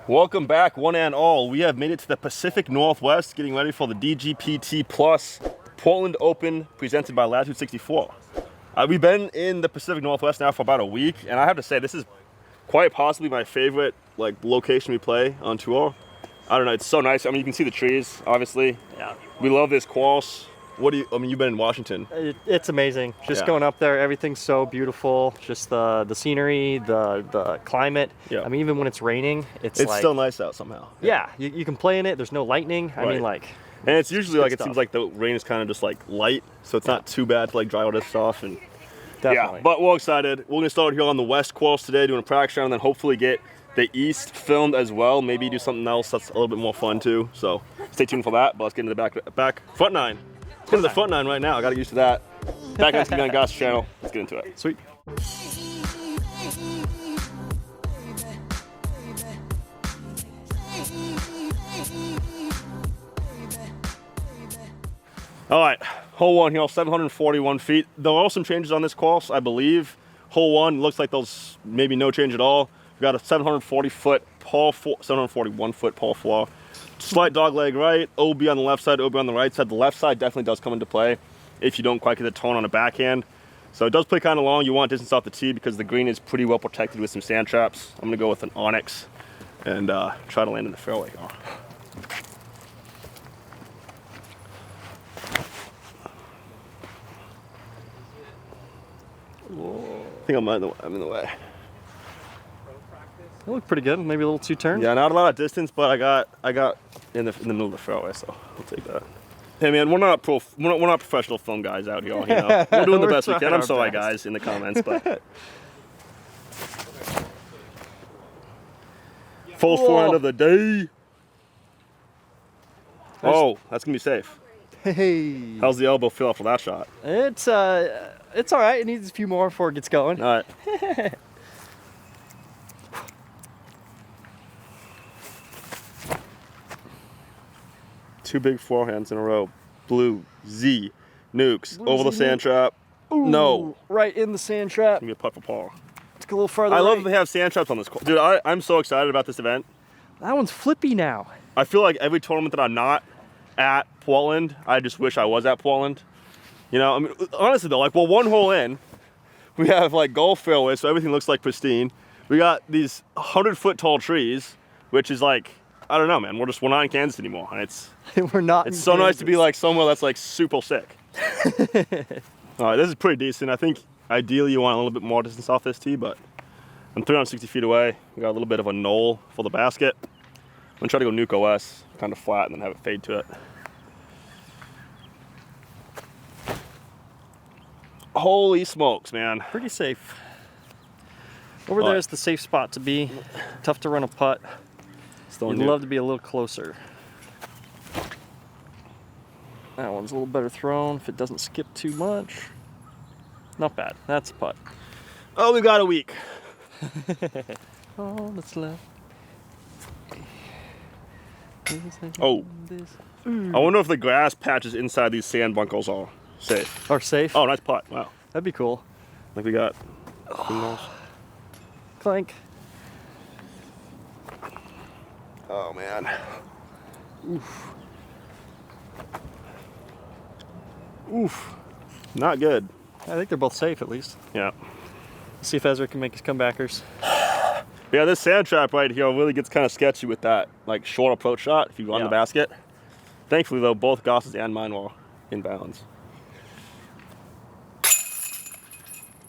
Welcome back, one and all. We have made it to the Pacific Northwest, getting ready for the DGPT Plus Portland Open presented by Latitude 64. We've been in the Pacific Northwest now for about a week, and I have to say this is quite possibly my favorite location we play on tour. I don't know, it's so nice. I mean, you can see the trees, obviously. Yeah. We love this course. You've been in Washington. It's amazing. Just going up there, everything's so beautiful. Just the scenery, the climate. Yeah. I mean, even when it's raining, it's still nice out somehow. Yeah, you can play in it. There's no lightning. I mean, and it's usually it seems like the rain is kind of just light, so it's not too bad to dry all this off. And definitely. Yeah, but we're excited. We're gonna start here on the west course today, doing a practice round, and then hopefully get the east filmed as well. Maybe do something else that's a little bit more fun too. So stay tuned for that. But let's get into the front nine. Let's get into the front nine right now. I got to get used to that. Back nine's gonna be on Goose channel. Let's get into it. Sweet. All right, hole one here, 741 feet. There are some changes on this course, I believe. Hole one looks like there's maybe no change at all. We've got a 741 foot par 4. Slight dog leg right, OB on the left side, OB on the right side. The left side definitely does come into play if you don't quite get the tone on a backhand. So it does play kind of long. You want distance off the tee because the green is pretty well protected with some sand traps. I'm gonna go with an onyx and try to land in the fairway here. I think I'm in the way. It looked pretty good. Maybe a little two turn. Yeah, not a lot of distance, but I got in the middle of the fairway, so I'll take that. Hey man, we're not professional film guys out here. You know, we're doing the best we can. I'm sorry, guys, in the comments, but full forehand of the day. Oh, that's gonna be safe. Hey. How's the elbow feel after that shot? It's all right. It needs a few more before it gets going. All right. Two big forehands in a row. Blue, Z, nukes, over the sand trap. Ooh, no. Right in the sand trap. Give me a putt for par. Let's go a little further. I love that they have sand traps on this course. Dude, I'm so excited about this event. That one's flippy now. I feel like every tournament that I'm not at Portland, I just wish I was at Portland. You know, I mean, honestly though, we're one hole in. We have golf fairways, so everything looks super We got these 100-foot tall trees, which is I don't know, man. We're not in Kansas anymore, and it's we're not. It's so nice to be somewhere that's super sick. All right, this is pretty decent. I think ideally you want a little bit more distance off this tee, but I'm 360 feet away. We got a little bit of a knoll for the basket. I'm gonna try to go NUKE OS, kind of flat, and then have it fade to it. Holy smokes, man! Pretty safe. Over there is the safe spot to be. Tough to run a putt. You'd love to be a little closer. That one's a little better thrown if it doesn't skip too much. Not bad. That's a putt. Oh, we got a week. All that's left. Oh. I wonder if the grass patches inside these sand bunkers are safe. Are safe? Oh, nice putt. Wow. That'd be cool. We got. Clank. Oh man. Oof. Oof. Not good. I think they're both safe at least. Yeah. Let's see if Ezra can make his comebackers. Yeah, this sand trap right here really gets kind of sketchy with that short approach shot if you run the basket. Thankfully though, both Goss's and mine were in bounds.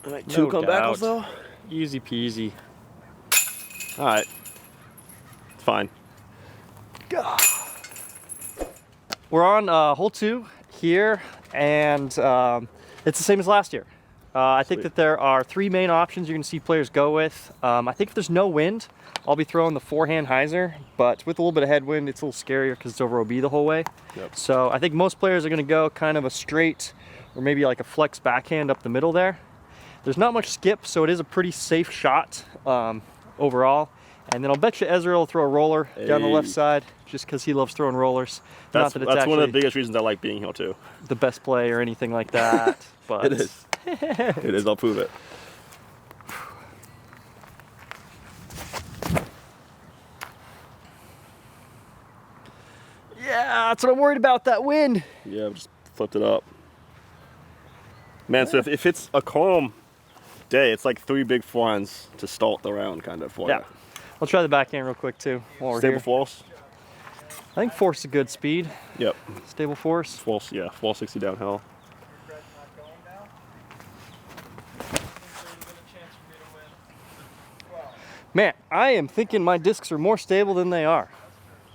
Two comebackers though? Easy peasy. All right. It's fine. We're on hole 2 here, and it's the same as last year. I think that there are 3 main options you're going to see players go with. I think if there's no wind, I'll be throwing the forehand hyzer, but with a little bit of headwind, it's a little scarier because it's over OB the whole way. Yep. So I think most players are going to go kind of a straight or maybe a flex backhand up the middle there. There's not much skip, so it is a pretty safe shot overall. And then I'll bet you Ezra will throw a roller down the left side just because he loves throwing rollers. That's one of the biggest reasons I like being here too. The best play or anything like that. But it is. It is. I'll prove it. Yeah, that's what I'm worried about, that wind. Yeah, we just flipped it up. Man, so if it's a calm day, it's like 3 big forehands to start the round, kind of. Yeah. I'll try the backhand real quick, too, while we're Stable here. force? I think force is a good speed. Yep. Stable force. Force, yeah, 460 downhill. Man, I am thinking my discs are more stable than they are.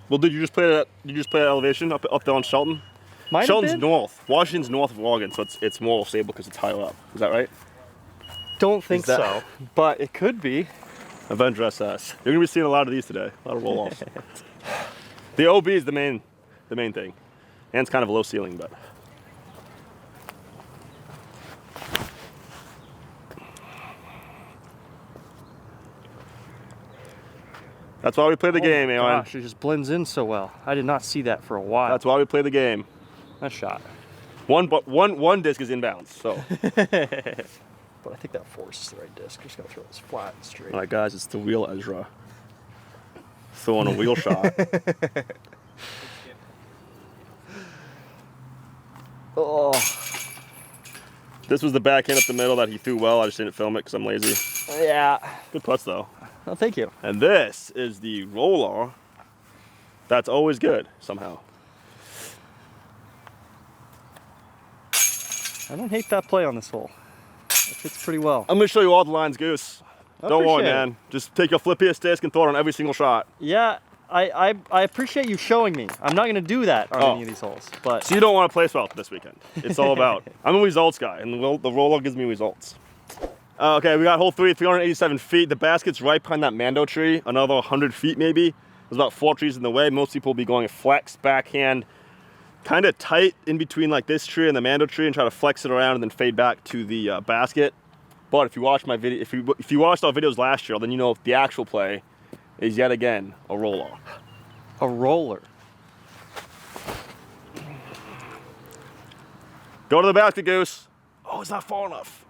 Well, did you just play that? Did you just play that elevation up there on Shelton? Might have Shelton's been. north. Washington's north of Oregon, so it's more stable because it's higher up. Is that right? Don't think Is that- so, but it could be. Avenger SS. You're gonna be seeing a lot of these today. A lot of roll-offs. The OB is the main thing, and it's kind of a low ceiling, but. That's why we play the game, Aaron. Gosh, it just blends in so well. I did not see that for a while. That's why we play the game. Nice shot. One disc is inbounds, so. But I think that force is the right disc. Just gotta throw this flat and straight. All right, guys, it's the wheel Ezra. Throwing a wheel shot. Oh, This was the backhand up the middle that he threw well. I just didn't film it because I'm lazy. yeah. Good putts, though. Oh, thank you. And this is the roller. That's always good, somehow. I don't hate that play on this hole. It fits pretty well. I'm going to show you all the lines, Goose. Don't worry, appreciate it. man. Just take your flippiest disc and throw it on every single shot. Yeah, I appreciate you showing me. I'm not gonna do that on Oh. any of these holes, but So you don't want to play well this weekend. It's all about. I'm a results guy, and the roller gives me results. Okay, we got hole 3, 387 feet. The basket's right behind that Mando tree, another 100 feet maybe. There's about 4 trees in the way. Most people will be going flex, backhand, kind of tight in between like this tree and the Mando tree, and try to flex it around and then fade back to the basket. But if you watch my video, if you watched our videos last year, then you know the actual play is yet again a roller. a roller. Go to the basket, Goose. Oh, it's not far enough.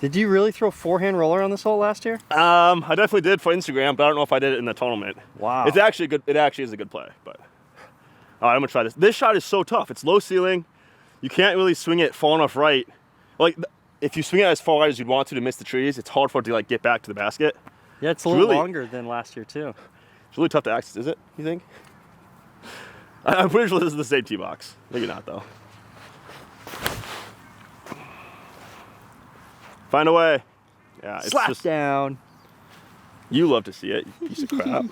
Did you really throw forehand roller on this hole last year? I definitely did for Instagram, but I don't know if I did it in the tournament. Wow. It's actually good. It actually is a good play, but all right, I'm gonna try this. This shot is so tough. It's low ceiling. You can't really swing it far enough right. Like if you swing it as far right as you'd want to miss the trees, it's hard for it to like get back to the basket. Yeah, it's a little really- longer than last year too. It's really tough to access, is it? You think? I'm pretty sure this is the same tee box. Maybe not though. Find a way. Yeah, it's Slap just down. you love to see it, you piece of crap.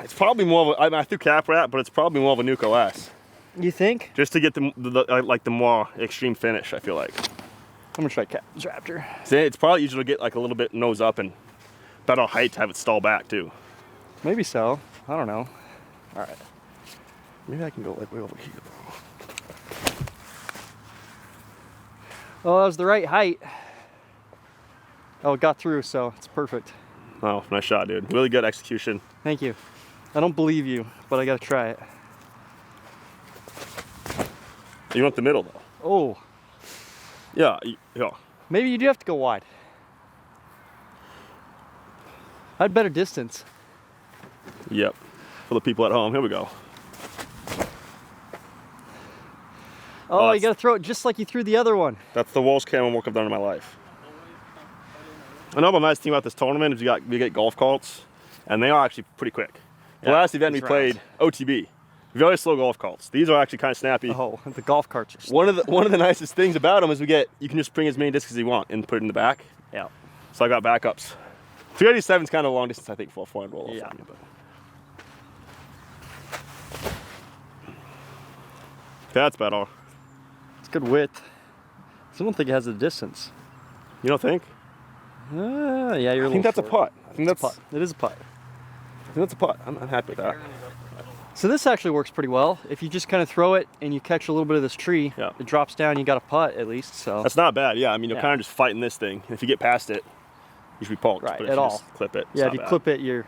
It's probably more of a, I mean, I threw cap rat, but it's probably more of a NUKE OS. You think? Just to get the more extreme finish, I feel like. I'm gonna try Captain's Raptor. See, it's probably easier to get like a little bit nose up and better height to have it stall back too. Maybe so. I don't know. All right. Maybe I can go like way over here. Well, that was the right height. Oh, it got through, so it's perfect. Oh, nice shot, dude. Really good execution. Thank you. I don't believe you, but I gotta try it. You want the middle though. Oh, Yeah, yeah. maybe you do have to go wide. I had better distance. Yep. For the people at home, here we go. Oh, you that's- gotta throw it just like you threw the other one. That's the worst camera work I've done in my life. Another nice thing about this tournament is we get golf carts, and they are actually pretty quick. The Yeah, last event we these played, OTB, very slow golf carts. These are actually kind of snappy. Oh, the golf carts are slow. One of the nicest things about them is you can just bring as many discs as you want and put it in the back. Yeah. So I got backups. 387 is kind of a long distance, I think, for a 400 roll. Yeah. But. That's better. It's good width. I don't think it has the distance. You don't think? Yeah, you're a I little think that's a short. putt. I think that's Putt. It is a putt. that's a putt. I'm happy with that. So this actually works pretty well. If you just kind of throw it and you catch a little bit of this tree, Yeah. it drops down, you got a putt at least. So That's not bad. Yeah, I mean, you're Yeah. kind of just fighting this thing. And if you get past it, you should be poked. Right, But if at you all. just clip it, it's yeah, not if you bad. clip it, you're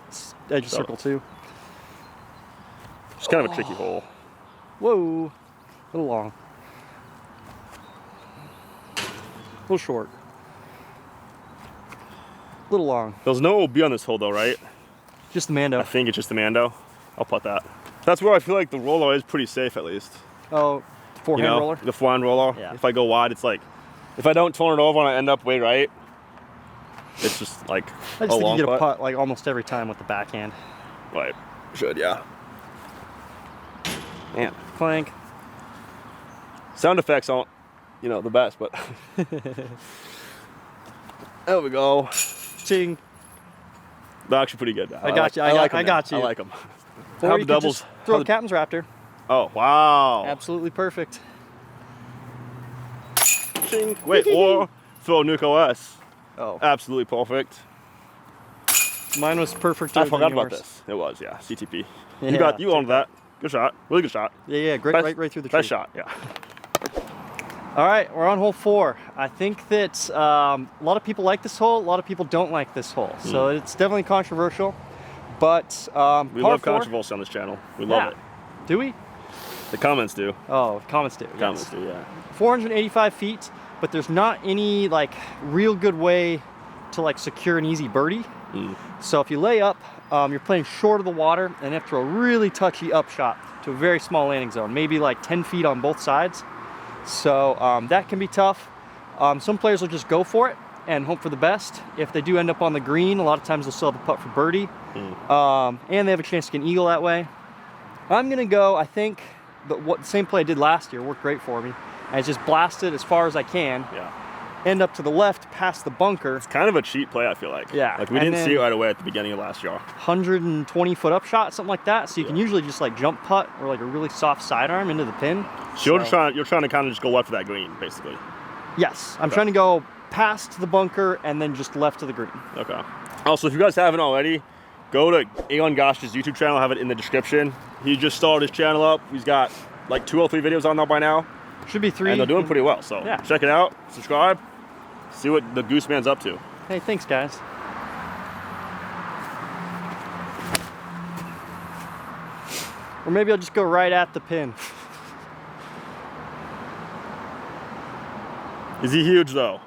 it's edge of So- circle too. It's kind of a tricky hole. Whoa, a little long, a little short, a little long. There's no OB on this hole though, right? Just the Mando. I think it's just the Mando. I'll putt that. That's where I feel like the roller is pretty safe at least. Oh, forehand roller? The forehand roller. Yeah. If I go wide, it's like, if I don't turn it over and I end up way right, it's just like I just think you get a putt like almost every time with the backhand. Right. Should, yeah. Man. Clank. Sound effects aren't, the best, but. There we go. Ching. They're actually pretty good. I got you. I got you. I like them. Or you could just throw a Captain's Raptor. Oh, wow. Absolutely perfect. Ching. Wait, or throw NUKE OS. Oh. Absolutely perfect. Mine was perfect. I forgot about this. It was, yeah. CTP. Yeah, You owned that. Good shot. Really good shot. Yeah, great. Right through the tree. Best shot, yeah. All right, we're on hole 4. I think that a lot of people like this hole. A lot of people don't like this hole. So it's definitely controversial. But we love controversy on this channel. We love it. Do we? The comments do. Oh, comments do. Comments do, yeah. 485 feet, but there's not any like real good way to like secure an easy birdie. So if you lay up, you're playing short of the water and have to throw a really touchy up shot to a very small landing zone, maybe like 10 feet on both sides. So that can be tough. Some players will just go for it and hope for the best. If they do end up on the green, a lot of times they'll still have a putt for birdie. And they have a chance to get an eagle that way. I'm gonna go, I think, the same play I did last year worked great for me. I just blasted as far as I can. Yeah. End up to the left past the bunker. It's kind of a cheat play, I feel like. Yeah. Like we didn't see it right away at the beginning of last year. 120 foot up shot, something like that. So you can usually just like jump putt or like a really soft sidearm into the pin. So you're trying to kind of just go left of that green, basically. Yes, I'm trying to go past the bunker and then just left of the green. Okay. Also, if you guys haven't already, go to Elon Gosh's YouTube channel. I have it in the description. He just started his channel up. He's got like 2 or 3 videos on there by now. Should be 3. And they're doing pretty well. So check it out, subscribe, see what the Goose Man's up to. Hey, thanks guys. Or maybe I'll just go right at the pin. Is he huge though?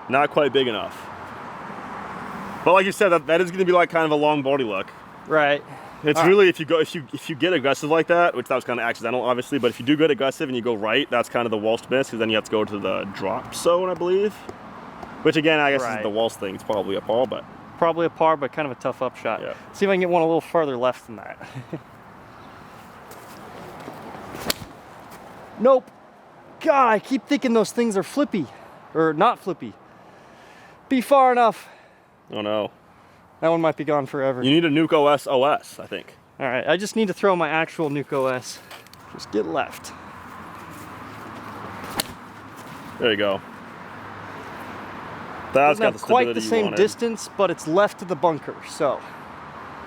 Not quite big enough. But like you said, that is going to be like kind of a long birdie look. Right. It's really if you get aggressive like that, which that was kind of accidental, obviously. But if you do get aggressive and you go right, that's kind of the worst miss, because then you have to go to the drop zone, I believe. Which again, I guess is the worst thing. It's probably a par, but probably a par, but kind of a tough up shot. Yeah. See if I can get one a little farther left than that. Nope. God, I keep thinking those things are flippy, or not flippy. Be far enough. Oh no. That one might be gone forever. You need a NUKE OS, I think. All right, I just need to throw my actual NUKE OS. Just get left. There you go. That's got the quite the same distance, but it's left of the bunker, so.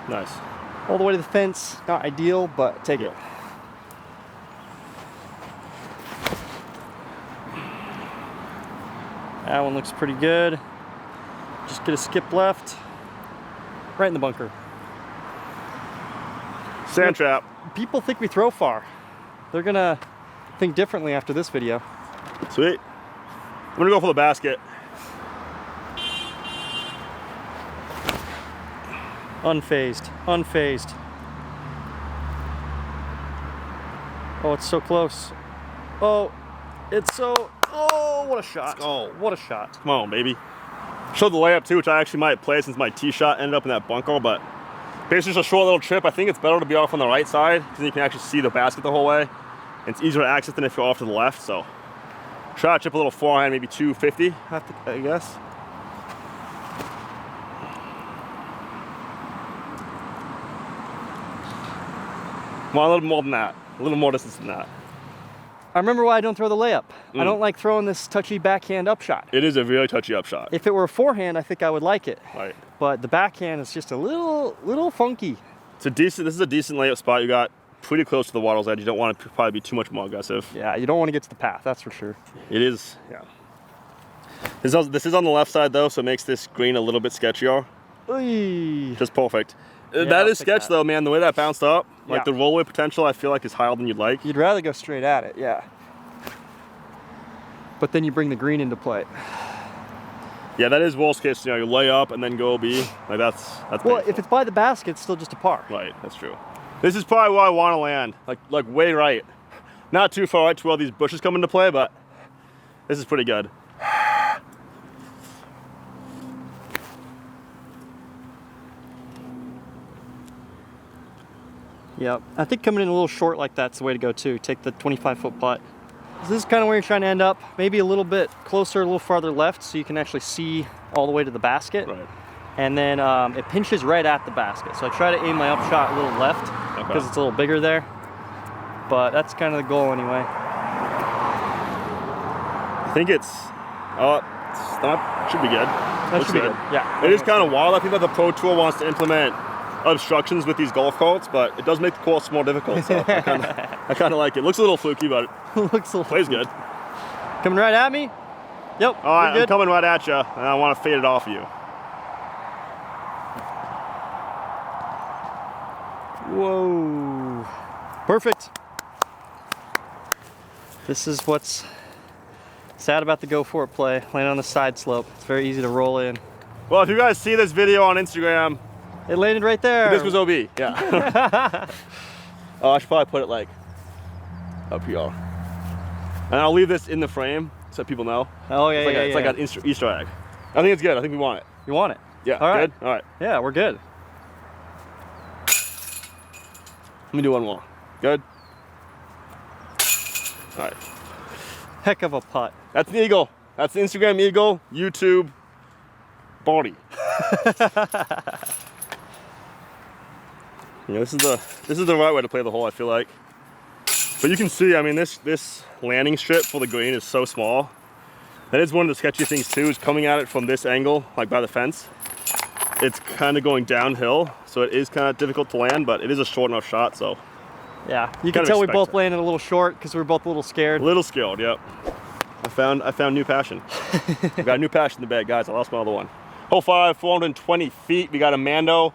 Nice. All the way to the fence, not ideal, but take it. That one looks pretty good. Just get a skip left. Right in the bunker. Sand trap. People think we throw far. They're gonna think differently after this video. Sweet. I'm gonna go for the basket. Unfazed, unfazed. Oh, it's so close. Oh, it's so, oh, what a shot. Oh, what a shot. Come on, baby. Showed the layup too, which I actually might play since my tee shot ended up in that bunker, but basically just a short little chip. I think it's better to be off on the right side because you can actually see the basket the whole way. And it's easier to access than if you're off to the left, so. Try to chip a little forehand, maybe 250, I guess. Well, a little more than that. A little more distance than that. I remember why I don't throw the layup. I don't like throwing this touchy backhand up shot. It is a really touchy up shot. If it were a forehand, I think I would like it. Right. But the backhand is just a little funky. This is a decent layup spot. You got pretty close to the water's edge. You don't want to probably be too much more aggressive. Yeah, you don't want to get to the path, that's for sure. It is, yeah. This is on the left side though, so it makes this green a little bit sketchier. Oy. Just perfect. Yeah, that is sketch though, man. The way that bounced up, like the rollaway potential, I feel like is higher than you'd like. You'd rather go straight at it, yeah. But then you bring the green into play. Yeah, that is worst case scenario. You lay up and then go OB. Like that's Well, painful. if it's by the basket, it's still just a par. Right, that's true. This is probably where I want to land, like way right. Not too far right to where all these bushes come into play, but this is pretty good. Yep. I think coming in a little short like that's the way to go too. Take the 25-foot putt. This is kind of where you're trying to end up. Maybe a little bit closer, a little farther left, so you can actually see all the way to the basket. Right. And then it pinches right at the basket. So I try to aim my upshot a little left because it's a little bigger there. But that's kind of the goal anyway. I think it's not, should be good. That should be good. Yeah. It is kind of wild. I think that the Pro Tour wants to implement obstructions with these golf carts, but it does make the course more difficult. So I kind of like it. Looks a little fluky, but it looks a little plays good. Coming right at me. Yep. All right, I'm coming right at you, and I want to fade it off you. Whoa. Perfect. This is what's sad about the go for it play. Landing on the side slope. It's very easy to roll in. Well, if you guys see this video on Instagram, it landed right there. This was OB, yeah. Oh, I should probably put it like up here. And I'll leave this in the frame so people know. Oh, yeah, it's like an Easter egg. I think it's good. I think we want it. You want it? Yeah, all right. Good? All right. Yeah, we're good. Let me do one more. Good? All right. Heck of a putt. That's the eagle. That's the Instagram eagle, YouTube body. You know, this is the right way to play the hole, I feel like. But you can see, I mean, this landing strip for the green is so small. That is one of the sketchy things too, is coming at it from this angle, like by the fence. It's kind of going downhill, so it is kind of difficult to land, but it is a short enough shot, so. Yeah, you can tell we both landed a little short because we were both a little scared. A little scared, yep. I found new passion. I've got a new passion in the bag, guys. I lost my other one. Hole 5, 420 feet. We got a Mando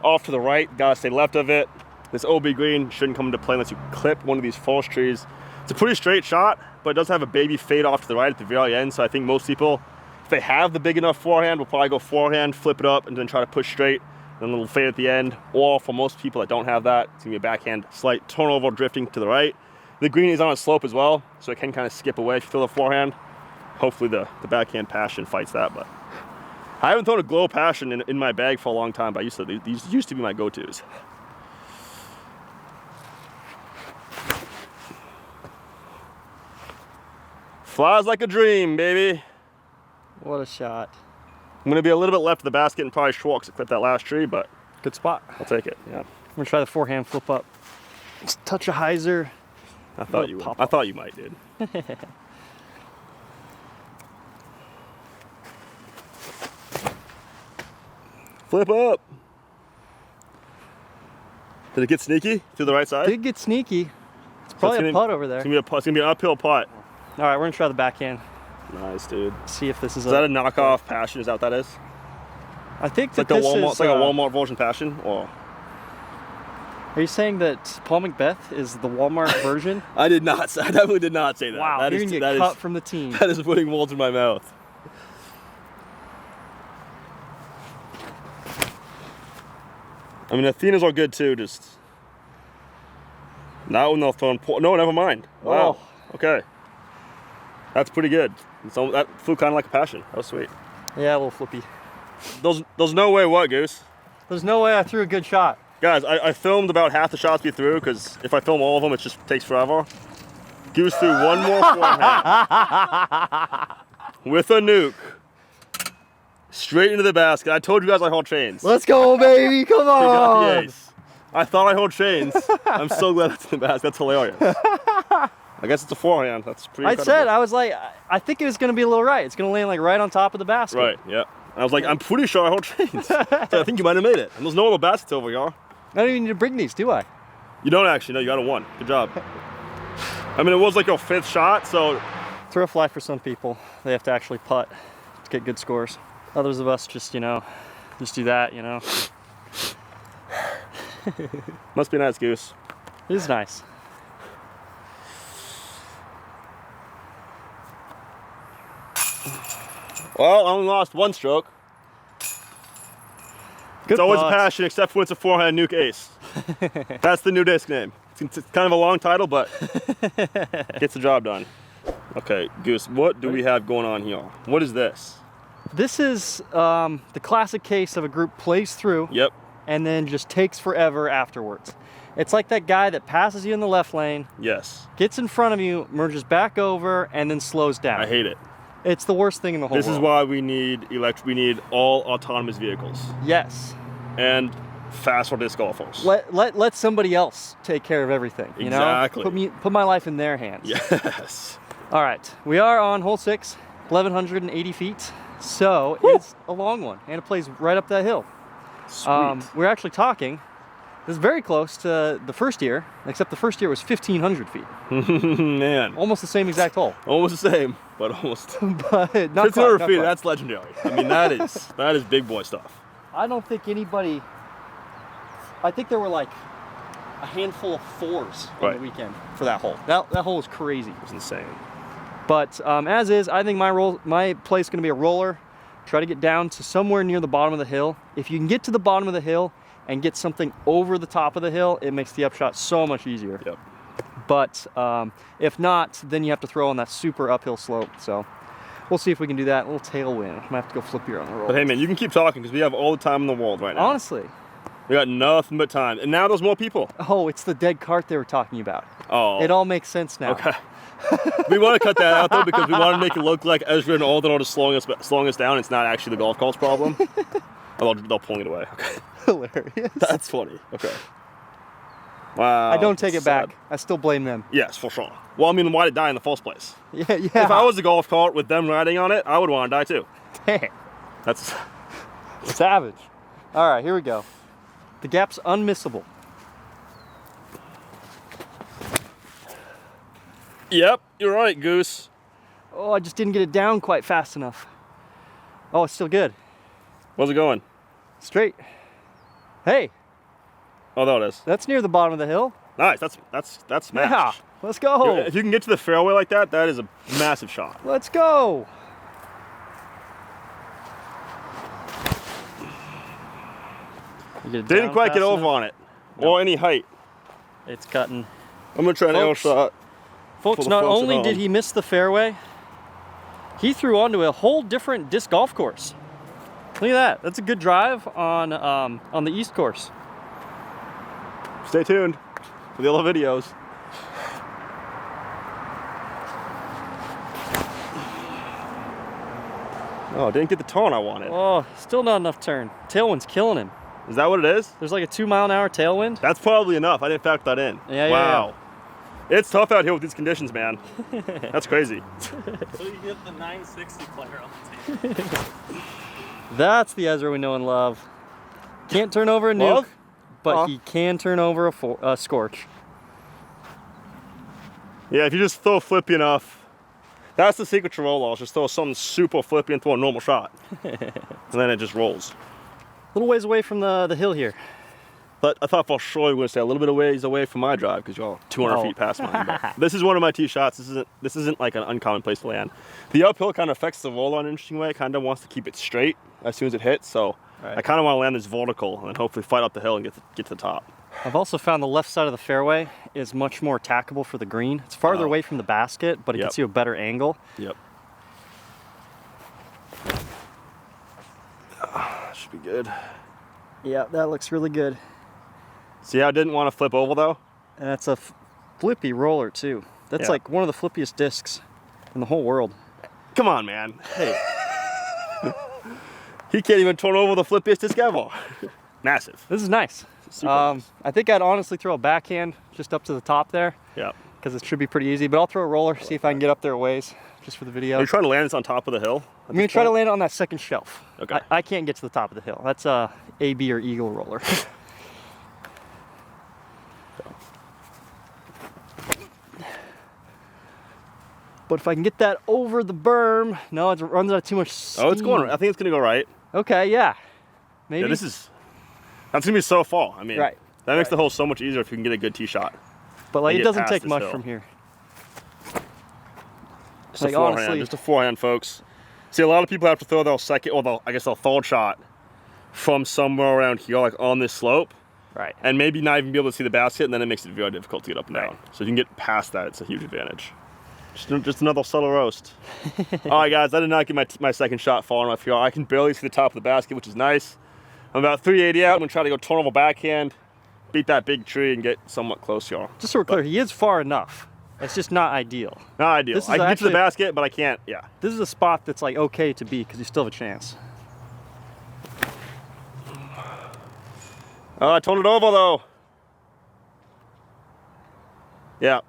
off to the right. Gotta stay left of it. This OB green shouldn't come into play unless you clip one of these false trees. It's a pretty straight shot, but it does have a baby fade off to the right at the very end. So I think most people, if they have the big enough forehand, will probably go forehand, flip it up, and then try to push straight. Then a little fade at the end. Or for most people that don't have that, it's gonna be a backhand slight turnover drifting to the right. The green is on a slope as well, so it can kind of skip away if you throw the forehand. Hopefully the backhand passion fights that, but I haven't thrown a glow passion in my bag for a long time, but these used to be my go-tos. Flies like a dream, baby. What a shot. I'm gonna be a little bit left of the basket and probably short because I clipped that last tree, but good spot. I'll take it, yeah. I'm gonna try the forehand flip up. Just touch a hyzer. I thought you would. I thought you might, dude. Flip up. Did it get sneaky through the right side? Did get sneaky. It's probably a putt over there. It's gonna be an uphill putt. All right, we're gonna try the backhand. Nice, dude. See if this is that a knockoff passion? Is that what that is? I think it's like a Walmart. It's like a Walmart version passion. Or are you saying that Paul Macbeth is the Walmart version? I did not. I definitely did not say that. Wow, that you're gonna get cut from the team. That is putting words in my mouth. I mean, Athenas are good too. Just not when they'll throw. No, never mind. Wow. Oh. Okay. That's pretty good. So that flew kind of like a passion. That was sweet. Yeah, a little flippy. There's no way what, Goose? There's no way I threw a good shot. Guys, I filmed about half the shots we threw because if I film all of them, it just takes forever. Goose threw one more forehand with a nuke straight into the basket. I told you guys I hold chains. Let's go, baby! Come on! I thought I hold chains. I'm so glad that's in the basket. That's hilarious. I guess it's a forehand. That's pretty incredible. I was like, I think it was going to be a little right. It's going to land like right on top of the basket. Right, yeah. I was like, I'm pretty sure I hold chains. So I think you might have made it. And there's no other baskets over here. I don't even need to bring these, do I? You don't actually. No, you got a 1. Good job. I mean, it was like your 5th shot, so. Throw a fly for some people. They have to actually putt to get good scores. Others of us just, just do that, Must be nice, Goose. It is nice. Well, I only lost 1 stroke. Good It's always a putt. passion, except for when it's a forehand NUKE ace. That's the new disc name. It's kind of a long title, but gets the job done. Okay, Goose, what do we have going on here? What is this? This is the classic case of a group plays through Yep. and then just takes forever afterwards. It's like that guy that passes you in the left lane, Yes. gets in front of you, merges back over, and then slows down. I hate it. It's the worst thing in the whole This world. is why we need we need all autonomous vehicles Yes. and faster disc golfers. Let somebody else take care of everything. You Exactly. know? Put my life in their hands. Yes. All right, we are on hole 6, 1,180 feet. So it's a long one, and it plays right up that hill. Sweet. We're actually talking. This is very close to the first year, except the first year was 1,500 feet. Man. Almost the same exact hole. Almost the same, but almost. But not 600 quite, not feet, quite. that's legendary. I mean, that is big boy stuff. I don't think anybody. I think there were like a handful of 4s on Right. the weekend for that hole. That hole was crazy. It's insane. But as is, I think my play is going to be a roller. Try to get down to somewhere near the bottom of the hill. If you can get to the bottom of the hill and get something over the top of the hill, it makes the upshot so much easier. Yep. But if not, then you have to throw on that super uphill slope. So we'll see if we can do that. A little tailwind. I might have to go flip here on the roll. But hey, man, you can keep talking because we have all the time in the world right now. Honestly. We got nothing but time. And now there's more people. Oh, it's the dead cart they were talking about. Oh. It all makes sense now. Okay. We want to cut that out though because we want to make it look like Ezra and Alden are just slowing us down. It's not actually the golf course problem. Oh, they'll pull it away. Okay. Hilarious. That's funny. Okay. Wow. I don't take it sad. back. I still blame them. Yes, for sure. Well, I mean, why did it die in the first place? Yeah. If I was a golf cart with them riding on it, I would want to die too. Dang. That's Savage. All right, here we go. The gap's unmissable. Yep, you're right, Goose. Oh, I just didn't get it down quite fast enough. Oh, it's still good. How's it going? Straight. Hey, Oh, there it is. that's near the bottom of the hill. Nice. That's smash. Yeah, let's go. If you can get to the fairway like that, that is a massive shot. Let's go. You get it Didn't down quite get fast over enough? on it No. or any height. It's cutting. I'm gonna try an arrow Folks. shot. Folks, For the not folks at only did home. he miss the fairway, he threw onto a whole different disc golf course. Look at that. That's a good drive on the East course. Stay tuned for the other videos. Oh, didn't get the tone I wanted. Oh, still not enough turn. Tailwind's killing him. Is that what it is? There's like a 2-mile-an-hour tailwind. That's probably enough. I didn't factor that in. Yeah, wow. It's tough out here with these conditions, man. That's crazy. So you get the 960 player on the team. That's the Ezra we know and love. Can't turn over a Love? nuke, but Aw. he can turn over a scorch. Yeah, if you just throw flippy enough, that's the secret to roll balls. Just throw something super flippy and throw a normal shot. And then it just rolls. A little ways away from the hill here. But I thought for sure you were going to stay a little bit of ways away from my drive because you're 200 Oh. feet past mine. But this is one of my tee shots. This isn't like an uncommon place to land. The uphill kind of affects the roll on an interesting way. It kind of wants to keep it straight as soon as it hits. So Right. I kind of want to land this vertical and then hopefully fight up the hill and get to the top. I've also found the left side of the fairway is much more attackable for the green. It's farther Oh. away from the basket, but it Yep. gets you a better angle. Yep. Should be good. Yeah, that looks really good. See how I didn't want to flip over though? And that's a flippy roller too. That's Yeah. like one of the flippiest discs in the whole world. Come on, man. Hey. He can't even turn over the flippiest disc ever. Massive. This is nice. Super nice. I think I'd honestly throw a backhand just up to the top there Yeah. because it should be pretty easy, but I'll throw a roller, see if I can get up there a ways just for the video. Are you trying to land this on top of the hill? I'm gonna try to land it on that second shelf. Okay. I can't get to the top of the hill. That's a AB or Eagle roller. But if I can get that over the berm, no, it runs out of too much steam. Oh, it's going. I think it's gonna go right. Okay, yeah. Maybe. Yeah, that's gonna be so far. I mean, Right. that makes Right. the hole so much easier if you can get a good tee shot. But like, and it get doesn't past take this much hill. from here. Just Like, a forehand, honestly- just a forehand, folks. See, a lot of people have to throw their second, or I guess their third shot from somewhere around here, like on this slope. Right. And maybe not even be able to see the basket, and then it makes it very difficult to get up and down. Right. So if you can get past that, it's a huge advantage. Just another subtle roast. All right, guys, I did not get my second shot far enough here. I can barely see the top of the basket, which is nice. I'm about 380 out. I'm gonna try to go turn over backhand, beat that big tree, and get somewhat close here. Just so we're clear, he is far enough. It's just not ideal. Not ideal. This is I can get to the actually- basket, but I can't, yeah. This is a spot that's like okay to beat because you still have a chance. I turned it over though. Yeah.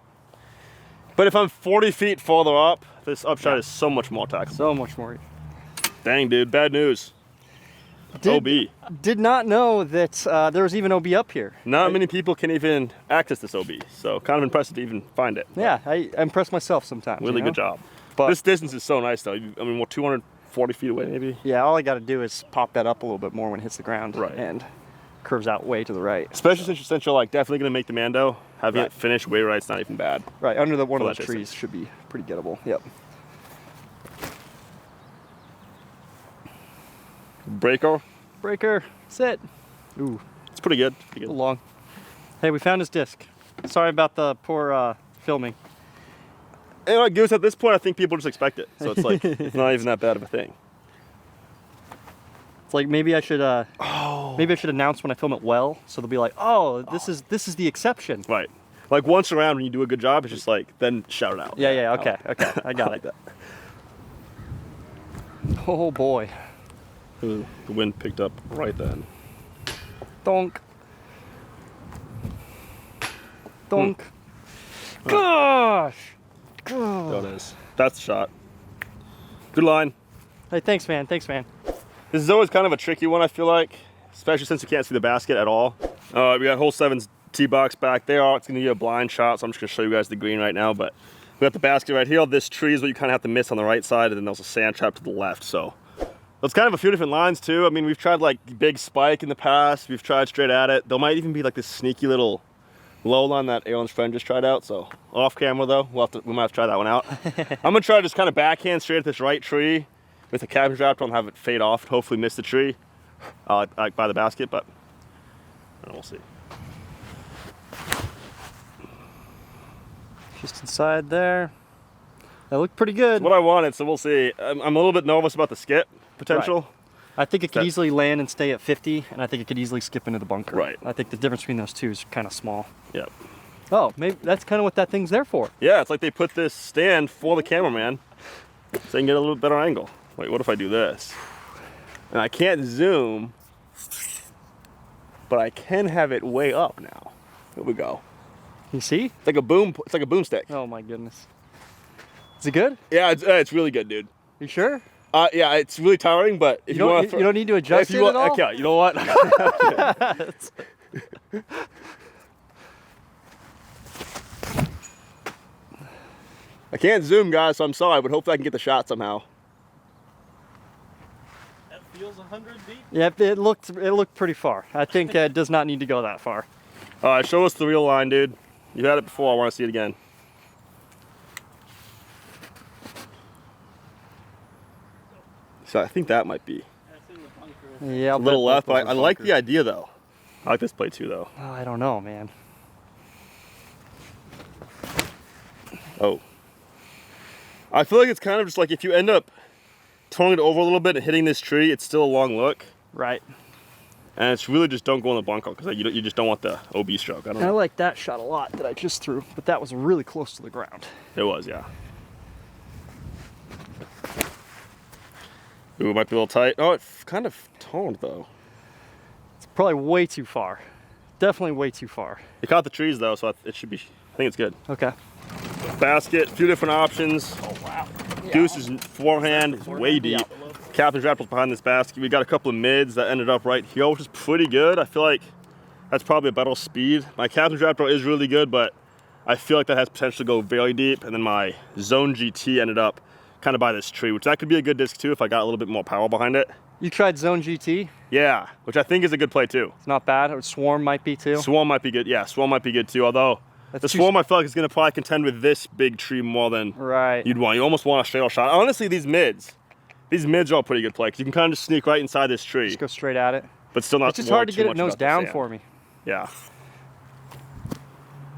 But if I'm 40 feet further up, this upshot is so much more tackable. So much more. Dang, dude, bad news. OB. Did not know that there was even OB up here. Not many people can even access this OB, so kind of impressive to even find it. Yeah, I impress myself sometimes. Really you know? good job. But This distance is so nice though. I mean, we're 240 feet away maybe. yeah, all I got to do is pop that up a little bit more when it hits the ground. Right. And curves out way to the right. Especially since you're like definitely gonna make the Mando. Having Right. it finish way right's not even bad. Right, under the one For of that those trees distance. should be pretty gettable. Yep. Breaker, Breaker, sit. Ooh, it's pretty good. Pretty a good. little long. Hey, we found his disc. Sorry about the poor filming. And like Goose, at this point, I think people just expect it. So it's like it's not even that bad of a thing. It's like maybe I should announce when I film it well, so they'll be like, oh, this is the exception. Right. Like once around when you do a good job, it's just like then shout it out. Yeah, okay, I got like it. that. Oh boy. Ooh, the wind picked up right then. Donk. Donk. Gosh. There it is. That's the shot. Good line. Hey, thanks, man. Thanks, man. This is always kind of a tricky one, I feel like, especially since you can't see the basket at all. We got hole 7's tee box back there. It's going to be a blind shot, so I'm just going to show you guys the green right now. But we got the basket right here. This tree is what you kind of have to miss on the right side, and then there's a sand trap to the left. So it's kind of a few different lines too. I mean, we've tried like big spike in the past. We've tried straight at it. There might even be like this sneaky little low line that Aaron's friend just tried out. So off camera though, we might have to try that one out. I'm going to try to just kind of backhand straight at this right tree with the cabin drop and have it fade off, hopefully miss the tree like by the basket, but we'll see. Just inside there. That looked pretty good. What I wanted, so we'll see. I'm a little bit nervous about the skip potential. Right. I think it could easily land and stay at 50, and I think it could easily skip into the bunker. Right. I think the difference between those two is kind of small. Yep. Oh, maybe that's kind of what that thing's there for. Yeah, it's like they put this stand for the cameraman so they can get a little better angle. Wait, what if I do this? And I can't zoom, but I can have it way up now. Here we go. You see? It's like a boom. It's like a boomstick. Oh my goodness. Is it good? Yeah, it's really good, dude. You sure? Yeah, it's really tiring, but if you want, you don't need to adjust it at all? Okay, you know what? I can't zoom, guys, so I'm sorry, but hopefully I can get the shot somehow. That feels 100 deep. Yep, it looked pretty far. I think it does not need to go that far. All right, show us the real line, dude. You had it before. I want to see it again. So I think that might be That's in the bunker. Yeah, a little left, but I like the idea, though. I like this play, too, though. Oh, I don't know, man. Oh. I feel like it's kind of just like if you end up turning it over a little bit and hitting this tree, it's still a long look. Right. And it's really just don't go in the bunker because you just don't want the OB stroke. I don't I know. like that shot a lot that I just threw, but that was really close to the ground. It was, yeah. Ooh, it might be a little tight. Oh, it's kind of toned, though. It's probably way too far. Definitely way too far. It caught the trees, though, so it should be, I think it's good. Okay. Basket, a few different options. Oh, wow. Goose is forehand, way deep. Captain's Raptors behind this basket. We got a couple of mids that ended up right here, which is pretty good. I feel like that's probably a better speed. My Captain's Raptor is really good, but I feel like that has potential to go very deep. And then my Zone GT ended up kind of by this tree, which that could be a good disc too if I got a little bit more power behind it. You tried Zone GT? Yeah, which I think is a good play too. It's not bad. Or Swarm might be too. Swarm might be good. Yeah, Swarm might be good too. Although the Swarm I feel like is going to probably contend with this big tree more than Right. you'd want. You almost want a straight shot. Honestly, these mids, These mids are all pretty good play, 'cause you can kind of just sneak right inside this tree, Just go straight at it. but still not It's just worry hard to too get it much nose about the down sand. for me. Yeah.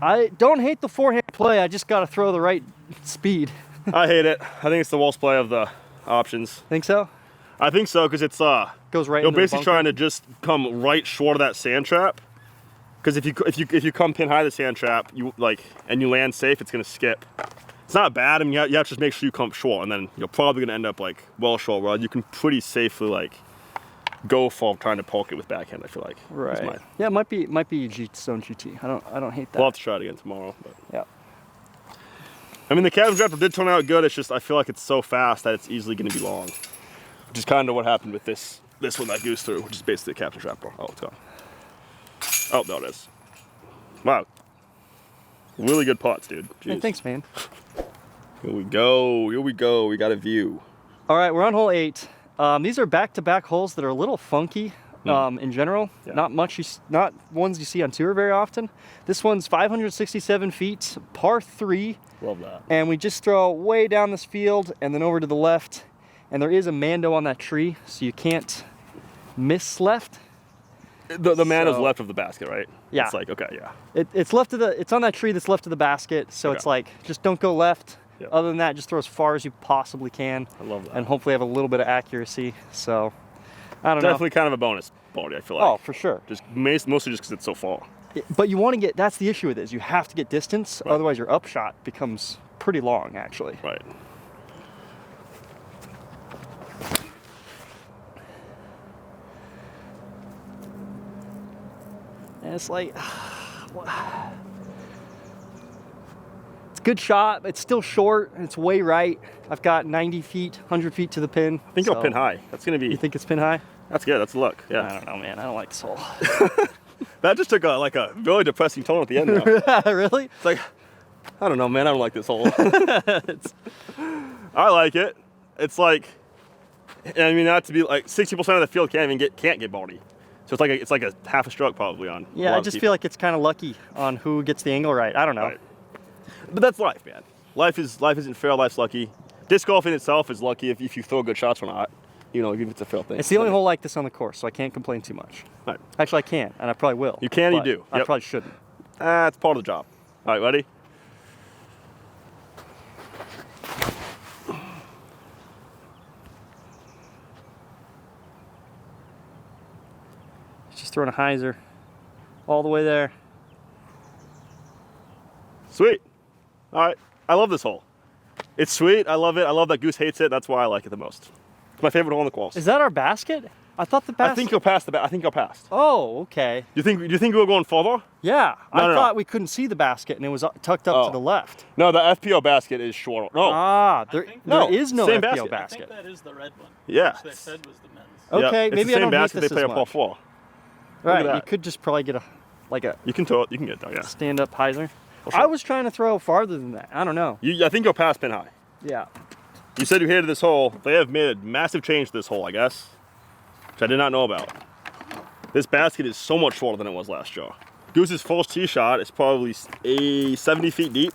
I don't hate the forehand play. I just got to throw the right speed. I hate it. I think it's the worst play of the options. Think so? I think so, because it's Goes right you're into the basically bunker. trying to just come right short of that sand trap. Because if you come pin high the sand trap, and you land safe, it's gonna skip. It's not bad. I mean, you have to just make sure you come short, and then you're probably gonna end up well short. Where you can pretty safely go for trying to poke it with backhand. I feel like. Right. Yeah, it might be zone GT. I don't hate that. We'll have to try it again tomorrow. But. Yeah. I mean, the captain's raptor did turn out good. It's just I feel like it's so fast that it's easily gonna be long. Which is kind of what happened with this one that Goose threw, which is basically a captain's raptor. Oh, it's gone. Oh, there it is. Wow. Really good putts, dude. Jeez. Hey, thanks, man. Here we go. Here we go. We got a view. All right, we're on hole 8. These are back-to-back holes that are a little funky in general. Yeah. Not ones you see on tour very often. This one's 567 feet, par 3. Love that. And we just throw way down this field and then over to the left. And there is a Mando on that tree, so you can't miss left. The man is So- left of the basket, right? Yeah. It's okay, yeah. It's left of it's on that tree that's left of the basket, so Okay. it's just don't go left. Yep. Other than that, just throw as far as you possibly can. I love that. And hopefully have a little bit of accuracy. So, I don't Definitely kind of a bonus body, I feel like. know. Oh, for sure. Just mostly just because it's so far. But you want to get, that's the issue with it, is you have to get distance, Right. otherwise your upshot becomes pretty long, actually. Right. And it's it's a good shot, but it's still short, and it's way right. I've got 90 feet, 100 feet to the pin. I think you'll pin high. That's going to be... You think it's pin high? That's good. That's luck. I Yeah. don't know, man. I don't like this hole. That just took a really depressing tone at the end now. Really? It's like, I don't know, man. I don't like this hole. I like it. It's like, I mean, not to be 60% of the field can't get bogey. So it's like a half a stroke probably on. a Yeah, lot I of just people. feel like it's kind of lucky on who gets the angle right. I don't know. Right. But that's life, man. Life isn't fair. Life's lucky. Disc golf in itself is lucky if you throw good shots or not. Even if it's a fair thing. It's the only hole like this on the course, so I can't complain too much. Right. Actually, I can, and I probably will. You can, you but do. I Yep. probably shouldn't. It's part of the job. All right, ready? Just throwing a hyzer all the way there. Sweet. All right. I love this hole. It's sweet. I love it. I love that Goose hates it. That's why I like it the most. It's my favorite hole in the course. Is that our basket? I thought the basket. I think you'll pass I think you'll pass. Oh, okay. Do you think we were going further? Yeah, I No. thought we couldn't see the basket and it was tucked up Oh. to the left. No, the FPO basket is short. No. Ah, there No, is no same FPO basket. I basket. think that is the red one. Yeah. Which they said was the men's. Yeah, Okay, it's maybe the I same don't hate basket this they play as a par much. 4. Right, that. you could just probably get a You can throw it. You can get it though. Yeah. stand-up hyzer. sure. I was trying to throw farther than that. I don't know. I think you'll pass pin high. Yeah. You said you hated this hole. They have made a massive change to this hole, I guess, which I did not know about. This basket is so much shorter than it was last year. Goose's first tee shot is probably 70 feet deep.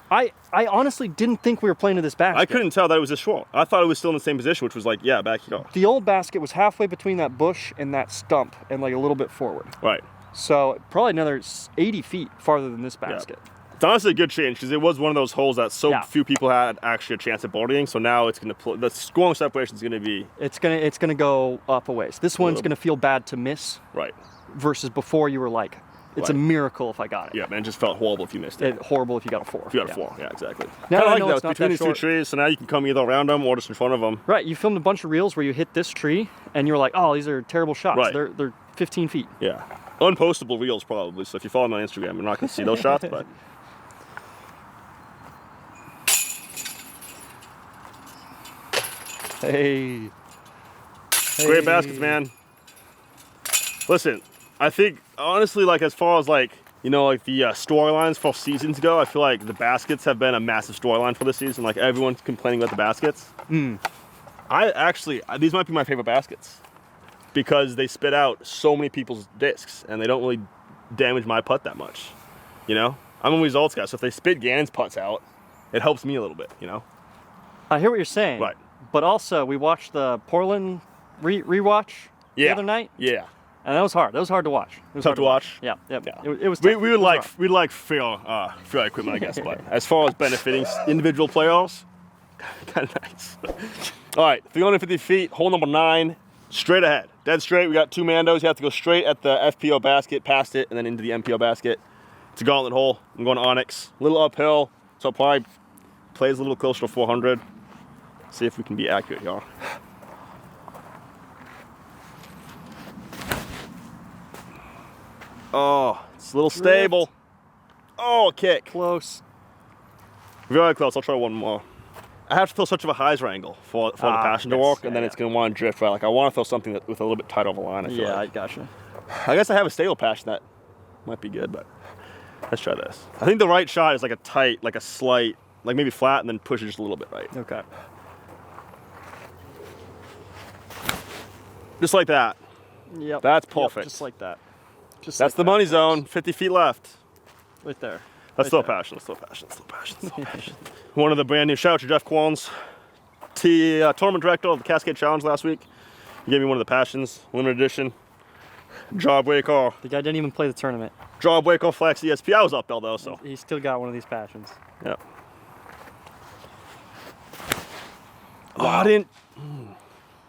I honestly didn't think we were playing to this basket. I couldn't tell that it was this short. I thought it was still in the same position, which was back here. The old basket was halfway between that bush and that stump and a little bit forward. Right. So probably another 80 feet farther than this basket. It's honestly a good change because it was one of those holes that so Yeah. few people had actually a chance at birdieing. So now it's going to the scoring separation is going to be It's gonna go up a ways. This one's little- gonna feel bad to miss right. versus before you were like, it's a Right. miracle if I got it. Yeah, man, it just felt horrible if you missed it. Horrible if you got a 4. If you got a 4, yeah, exactly. Now Kinda I know that. it's not Between that these two short. trees, so now you can come either around them or just in front of them. Right, you filmed a bunch of reels where you hit this tree and you're like, oh, these are terrible shots. Right. They're 15 feet. Yeah. Unpostable reels probably. So if you follow me on Instagram, you're not going to see those shots, but. Hey. Great baskets, man. Listen, I think honestly, as far as the storylines for seasons go, I feel like the baskets have been a massive storyline for this season. Everyone's complaining about the baskets. These might be my favorite baskets because they spit out so many people's discs and they don't really damage my putt that much. I'm a results guy, so if they spit Gannon's putts out, it helps me a little bit. I hear what you're saying. Right. but also we watched the Portland rewatch the other night. Yeah. And that was hard. That was hard to watch. It was Tough to watch? Yeah. Yeah. It was We tough. would It was like rough. we'd like fair equipment, I guess. But as far as benefiting individual players, kind of nice. All right, 350 feet, hole number 9, straight ahead, dead straight. We got 2 Mandos. You have to go straight at the FPO basket, past it, and then into the MPO basket. It's a gauntlet hole. I'm going Onyx, a little uphill, so I'll probably plays a little closer to 400. See if we can be accurate here. Oh, it's a little stable. Oh, a kick. Close. Very close. I'll try one more. I have to throw such of a hyzer angle for the passion to yes. work, and then it's going to want to drift right. Like I want to throw something that, with a little bit tighter of a line. I feel Yeah, like. I gotcha. I guess I have a stable passion that might be good, but let's try this. I think the right shot is like a tight, like a slight, like maybe flat, and then push it just a little bit right. Okay. Just like that. Yep. That's Yep, perfect. just like that. Just That's like the that. money zone. 50 feet left. Right there. Let's throw passion. Let's throw passion. Let's throw passion. Let's throw passion. One of the brand new shout out to Jeff Qualms, tournament director of the Cascade Challenge last week. He gave me one of the passions, limited edition. Jawbreaker. The guy didn't even play the tournament. Jawbreaker Flex ESP. I was up there though, so. He still got one of these passions. Yeah. Oh, I didn't.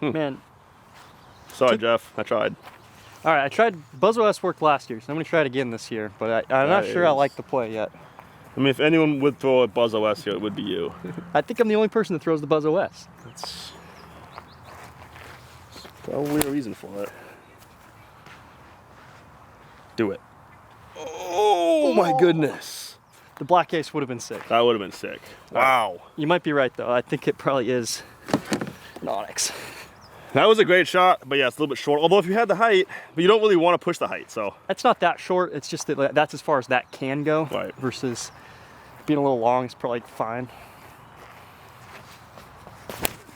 Man. Sorry, Jeff. I tried. All right, I tried BuzzOS worked last year, so I'm gonna try it again this year. But I'm not sure I like the play yet. I mean, if anyone would throw a BuzzOS here, it would be you. I think I'm the only person that throws the BuzzOS. That's probably a reason for it. Do it. Oh my goodness. The black ace would have been sick. That would have been sick. Wow. You might be right though. I think it probably is an Onyx. That was a great shot, but yeah, it's a little bit short. Although if you had the height, but you don't really want to push the height, so. It's not that short. It's just that that's as far as that can go. Right. Versus being a little long is probably fine.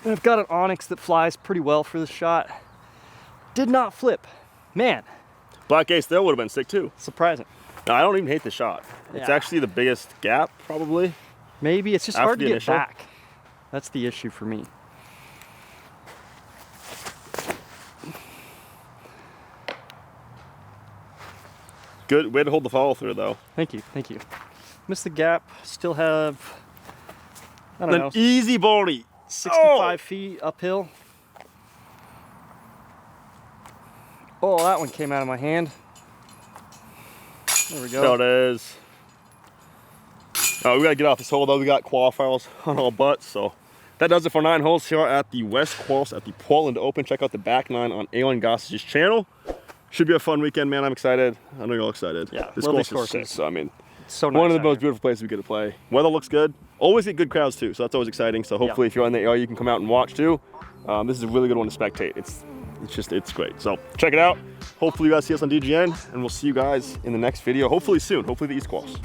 And I've got an Onyx that flies pretty well for this shot. Did not flip. Man, Black ace there would have been sick too. surprising. No, I don't even hate the shot. It's Yeah. actually the biggest gap, probably. Maybe it's just After hard to the get initial? back. That's the issue for me. Good way to hold the follow through though. Thank you, thank you. Missed the gap. Still have, I don't An know, easy birdie. 65 feet uphill. Oh, that one came out of my hand. There we go. There it is. We gotta get off this hole though. We got qualifiers on our butts, so that does it for 9 holes here at the West Course at the Portland Open. Check out the back 9 on Aaron Goss's channel. Should be a fun weekend, man. I'm excited. I know you're all excited. Yeah, this love course these is sick. courses. So I mean, So nice one of the out most here. beautiful places we get to play. Weather looks good. Always get good crowds too, so that's always exciting. So hopefully, if you're in the area, you can come out and watch too. This is a really good one to spectate. It's great. So check it out. Hopefully, you guys see us on DGN, and we'll see you guys in the next video. Hopefully soon. Hopefully the East Course.